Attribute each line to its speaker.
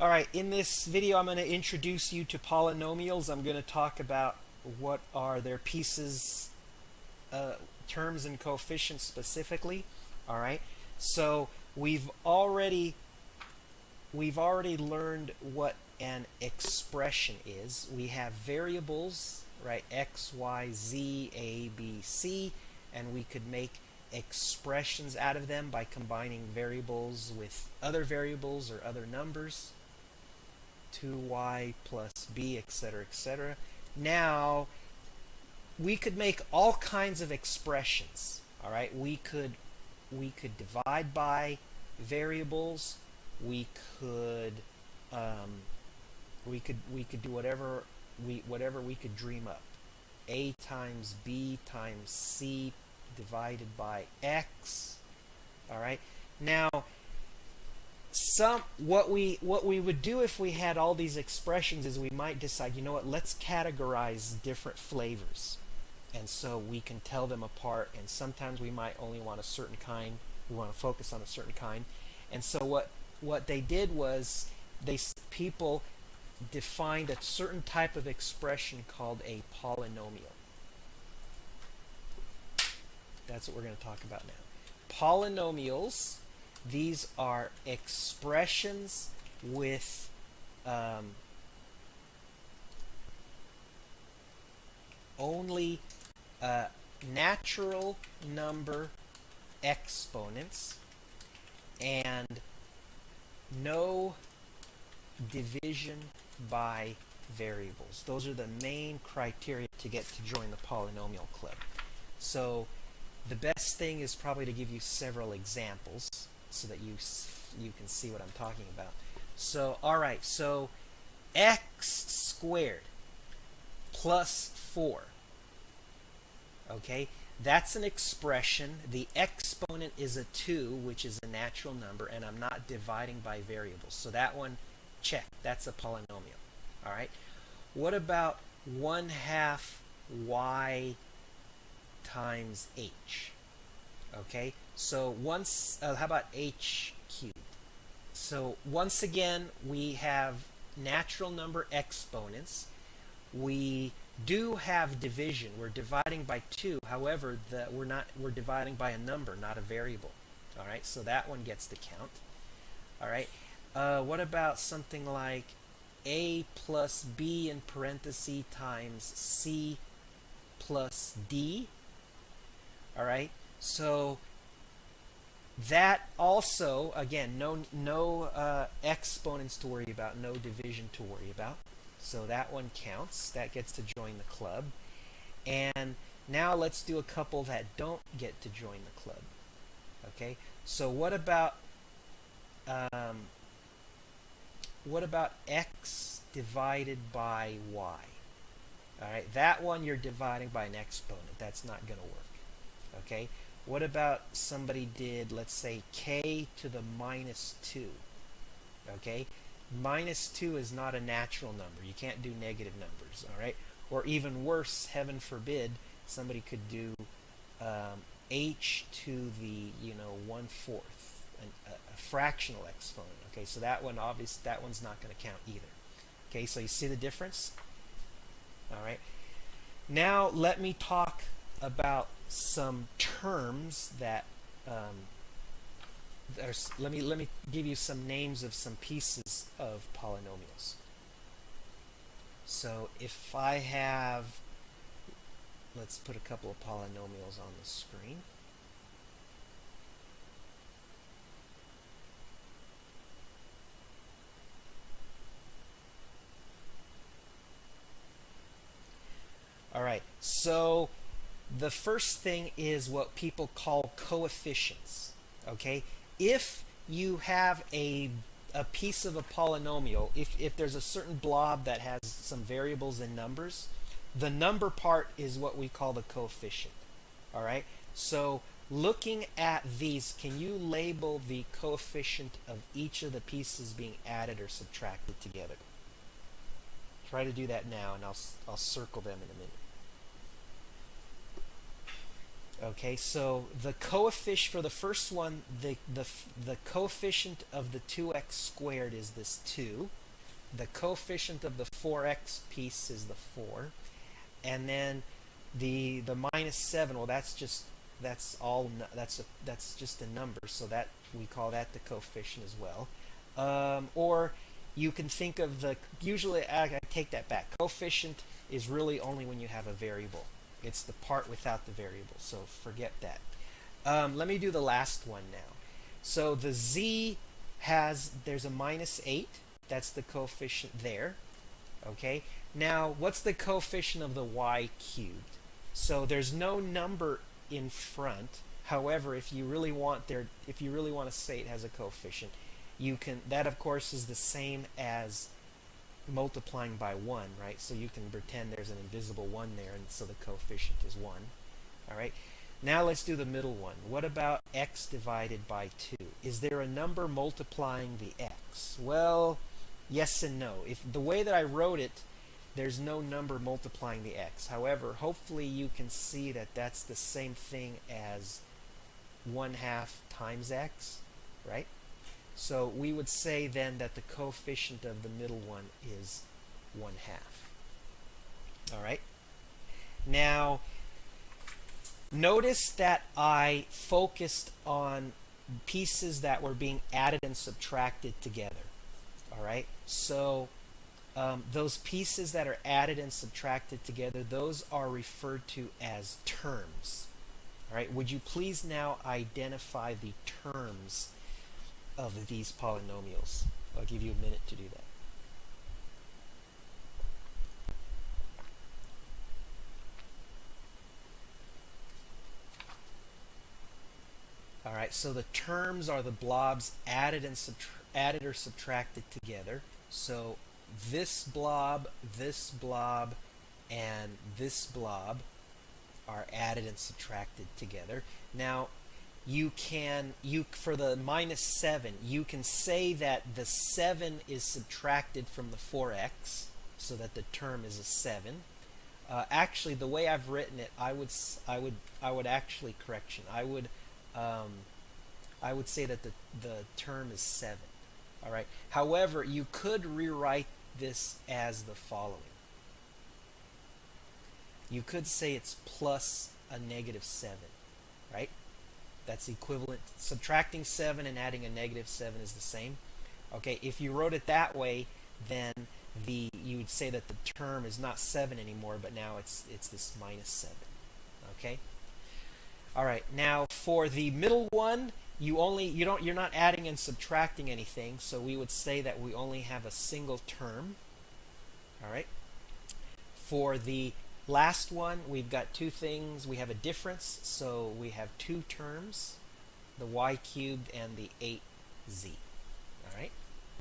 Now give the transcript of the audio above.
Speaker 1: Alright, in this video I'm going to introduce you to polynomials. I'm going to talk about what are their pieces, terms and coefficients specifically. Alright, so we've already learned what an expression is. We have variables, right, x, y, z, a, b, c, and we could make expressions out of them by combining variables with other variables or other numbers. 2y plus b, etc., etc. Now, we could make all kinds of expressions. All right, we could divide by variables. We could do whatever we could dream up. A times b times c divided by x. All right. Now, what we would do if we had all these expressions is we might decide, you know what, let's categorize different flavors, and so we can tell them apart. And sometimes we might only want a certain kind. We want to focus on a certain kind. And so what they did was people defined a certain type of expression called a polynomial. That's what we're going to talk about now. Polynomials. These are expressions with only natural number exponents and no division by variables. Those are the main criteria to get to join the polynomial club. So the best thing is probably to give you several examples so that you can see what I'm talking about. So, all right, so x squared plus 4. Okay, that's an expression. The exponent is a 2, which is a natural number, and I'm not dividing by variables. So that one, check. That's a polynomial. All right. What about 1/2 y times h? Okay, so how about h cubed? So once again, we have natural number exponents. We do have division. We're dividing by 2. However, we're dividing by a number, not a variable. All right, so that one gets to count. All right. What about something like a plus b in parentheses times c plus d? All right. So that also, again, no exponents to worry about, no division to worry about. So that one counts. That gets to join the club. And now let's do a couple that don't get to join the club. Okay. So what about x divided by y? All right. That one you're dividing by an exponent. That's not going to work. Okay. What about somebody did, let's say, k to the minus 2? Okay. Minus 2 is not a natural number. You can't do negative numbers. All right. Or even worse, heaven forbid, somebody could do h to the 1/4, a fractional exponent. Okay. So that one's not going to count either. Okay. So you see the difference? All right. Now let me talk about some terms that let me give you some names of some pieces of polynomials. So if I have, let's put a couple of polynomials on the screen. All right, so the first thing is what people call coefficients. Okay, if you have a piece of a polynomial, if there's a certain blob that has some variables and numbers, the number part is what we call the coefficient. All right, so looking at these, can you label the coefficient of each of the pieces being added or subtracted together? Try to do that now, and I'll circle them in a minute. Okay, so the coefficient for the first one, the coefficient of the 2x squared is this 2. The coefficient of the 4x piece is the 4. And then the minus 7, well that's just that's just a number, so that we call that the coefficient as well. Or you can think of usually I take that back. Coefficient is really only when you have a variable. It's the part without the variable, so forget that. Let me do the last one now. So the z there's a minus 8. That's the coefficient there. Okay. Now, what's the coefficient of the y cubed? So there's no number in front. However, if you really want to say it has a coefficient, you can. That of course is the same as multiplying by 1, right? So you can pretend there's an invisible 1 there, and so the coefficient is 1. All right. Now let's do the middle one. What about x divided by 2? Is there a number multiplying the x? Well, yes and no. If the way that I wrote it, there's no number multiplying the x. However, hopefully you can see that that's the same thing as 1/2 times x, right? So we would say then that the coefficient of the middle one is 1/2. All right. Now, notice that I focused on pieces that were being added and subtracted together. All right. So those pieces that are added and subtracted together, those are referred to as terms. All right. Would you please now identify the terms of these polynomials? I'll give you a minute to do that. All right, so the terms are the blobs added or subtracted together. So this blob, and this blob are added and subtracted together. Now, for the minus 7, you can say that the 7 is subtracted from the 4x, so that the term is a 7. Actually, the way I've written it, I would actually correction. I would say that the term is 7. All right. However, you could rewrite this as the following. You could say it's plus a negative 7, right? That's equivalent. Subtracting 7 and adding a negative 7 is the same. Okay, if you wrote it that way, then you would say that the term is not 7 anymore, but now it's this minus 7. Okay? All right. Now for the middle one, you're not adding and subtracting anything, so we would say that we only have a single term. All right. For the last one, we've got two things. We have a difference, so we have two terms, the y cubed and the 8z. All right.